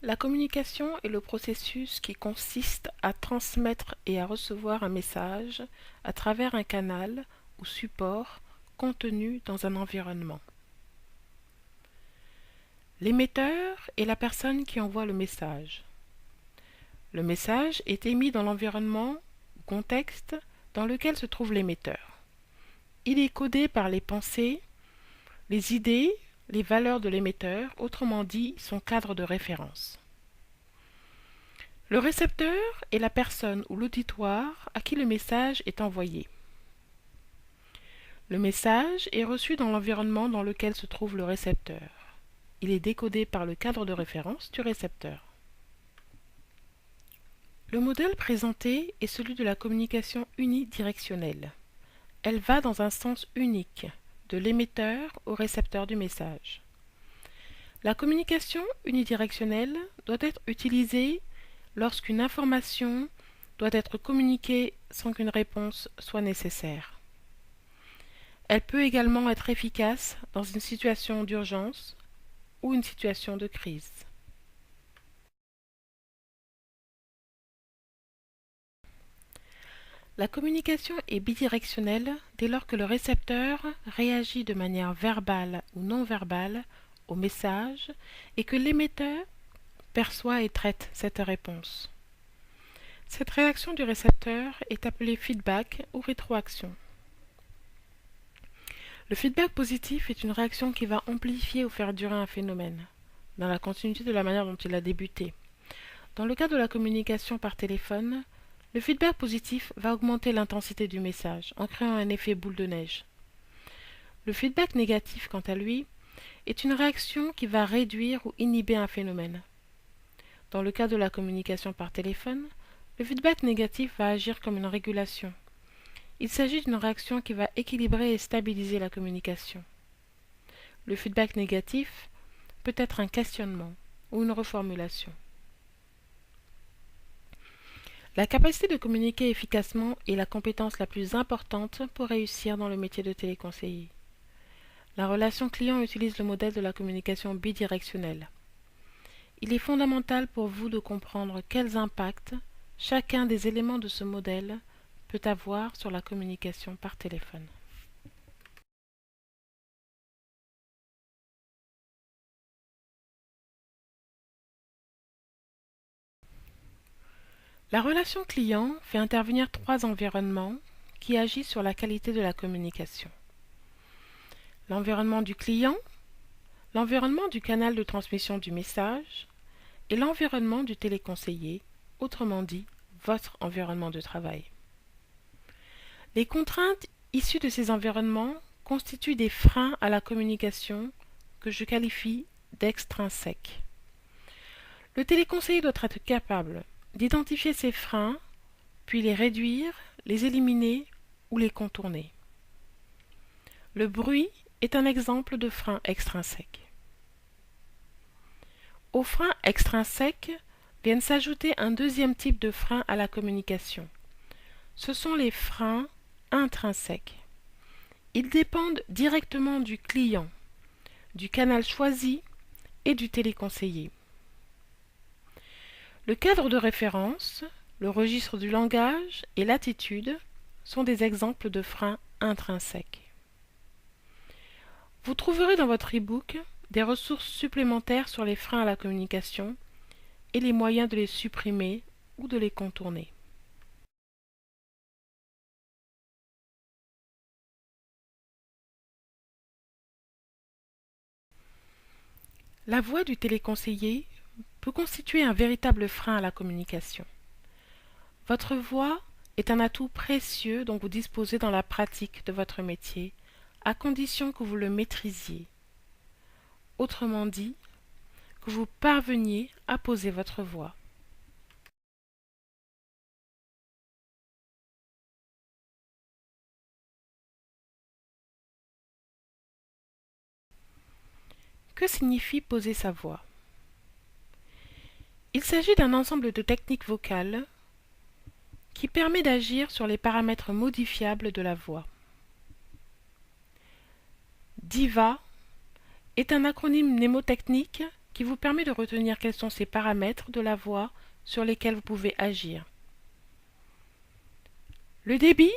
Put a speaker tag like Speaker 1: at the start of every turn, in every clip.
Speaker 1: La communication est le processus qui consiste à transmettre et à recevoir un message à travers un canal ou support contenu dans un environnement. L'émetteur est la personne qui envoie le message. Le message est émis dans l'environnement ou contexte dans lequel se trouve l'émetteur. Il est codé par les pensées, les idées, les valeurs de l'émetteur, autrement dit son cadre de référence. Le récepteur est la personne ou l'auditoire à qui le message est envoyé. Le message est reçu dans l'environnement dans lequel se trouve le récepteur. Il est décodé par le cadre de référence du récepteur. Le modèle présenté est celui de la communication unidirectionnelle. Elle va dans un sens unique, de l'émetteur au récepteur du message. La communication unidirectionnelle doit être utilisée lorsqu'une information doit être communiquée sans qu'une réponse soit nécessaire. Elle peut également être efficace dans une situation d'urgence ou une situation de crise. La communication est bidirectionnelle dès lors que le récepteur réagit de manière verbale ou non verbale au message et que l'émetteur perçoit et traite cette réponse. Cette réaction du récepteur est appelée feedback ou rétroaction. Le feedback positif est une réaction qui va amplifier ou faire durer un phénomène, dans la continuité de la manière dont il a débuté. Dans le cas de la communication par téléphone, le feedback positif va augmenter l'intensité du message en créant un effet boule de neige. Le feedback négatif, quant à lui, est une réaction qui va réduire ou inhiber un phénomène. Dans le cas de la communication par téléphone, le feedback négatif va agir comme une régulation. Il s'agit d'une réaction qui va équilibrer et stabiliser la communication. Le feedback négatif peut être un questionnement ou une reformulation. La capacité de communiquer efficacement est la compétence la plus importante pour réussir dans le métier de téléconseiller. La relation client utilise le modèle de la communication bidirectionnelle. Il est fondamental pour vous de comprendre quels impacts chacun des éléments de ce modèle peut avoir sur la communication par téléphone. La relation client fait intervenir trois environnements qui agissent sur la qualité de la communication. L'environnement du client, l'environnement du canal de transmission du message et l'environnement du téléconseiller, autrement dit, votre environnement de travail. Les contraintes issues de ces environnements constituent des freins à la communication que je qualifie d'extrinsèques. Le téléconseiller doit être capable d'identifier ces freins, puis les réduire, les éliminer ou les contourner. Le bruit est un exemple de frein extrinsèque. Aux freins extrinsèques viennent s'ajouter un deuxième type de frein à la communication. Ce sont les freins intrinsèques. Ils dépendent directement du client, du canal choisi et du téléconseiller. Le cadre de référence, le registre du langage et l'attitude sont des exemples de freins intrinsèques. Vous trouverez dans votre e-book des ressources supplémentaires sur les freins à la communication et les moyens de les supprimer ou de les contourner. La voix du téléconseiller peut constituer un véritable frein à la communication. Votre voix est un atout précieux dont vous disposez dans la pratique de votre métier, à condition que vous le maîtrisiez. Autrement dit, que vous parveniez à poser votre voix. Que signifie poser sa voix? Il s'agit d'un ensemble de techniques vocales qui permet d'agir sur les paramètres modifiables de la voix. DIVA est un acronyme mnémotechnique qui vous permet de retenir quels sont ces paramètres de la voix sur lesquels vous pouvez agir. Le débit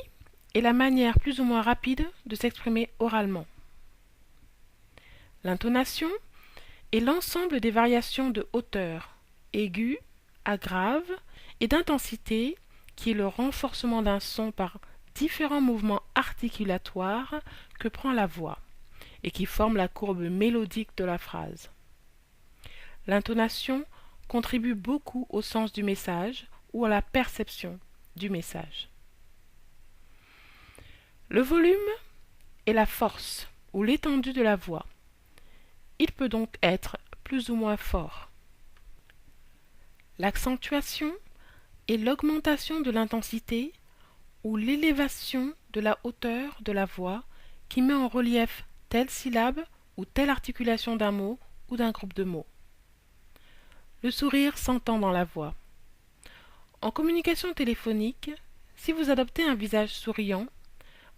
Speaker 1: est la manière plus ou moins rapide de s'exprimer oralement. L'intonation est l'ensemble des variations de hauteur, aiguë à grave, et d'intensité, qui est le renforcement d'un son par différents mouvements articulatoires que prend la voix, et qui forment la courbe mélodique de la phrase. L'intonation contribue beaucoup au sens du message ou à la perception du message. Le volume est la force ou l'étendue de la voix. Il peut donc être plus ou moins fort. L'accentuation est l'augmentation de l'intensité ou l'élévation de la hauteur de la voix qui met en relief telle syllabe ou telle articulation d'un mot ou d'un groupe de mots. Le sourire s'entend dans la voix. En communication téléphonique, si vous adoptez un visage souriant,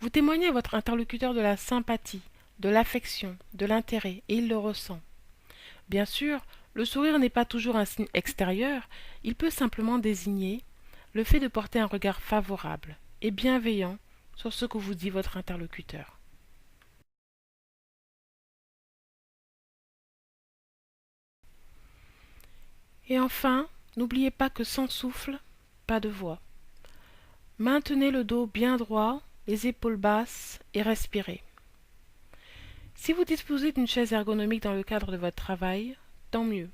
Speaker 1: vous témoignez à votre interlocuteur de la sympathie, de l'affection, de l'intérêt, et il le ressent. Bien sûr, le sourire n'est pas toujours un signe extérieur, il peut simplement désigner le fait de porter un regard favorable et bienveillant sur ce que vous dit votre interlocuteur. Et enfin, n'oubliez pas que sans souffle, pas de voix. Maintenez le dos bien droit, les épaules basses et respirez. Si vous disposez d'une chaise ergonomique dans le cadre de votre travail, tant mieux.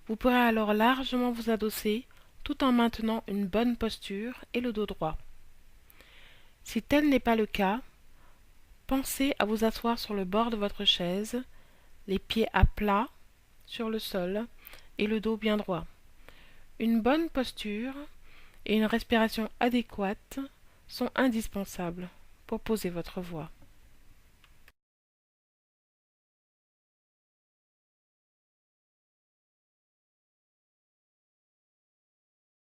Speaker 1: Vous pourrez alors largement vous adosser tout en maintenant une bonne posture et le dos droit. Si tel n'est pas le cas, pensez à vous asseoir sur le bord de votre chaise, les pieds à plat sur le sol et le dos bien droit. Une bonne posture et une respiration adéquate sont indispensables pour poser votre voix.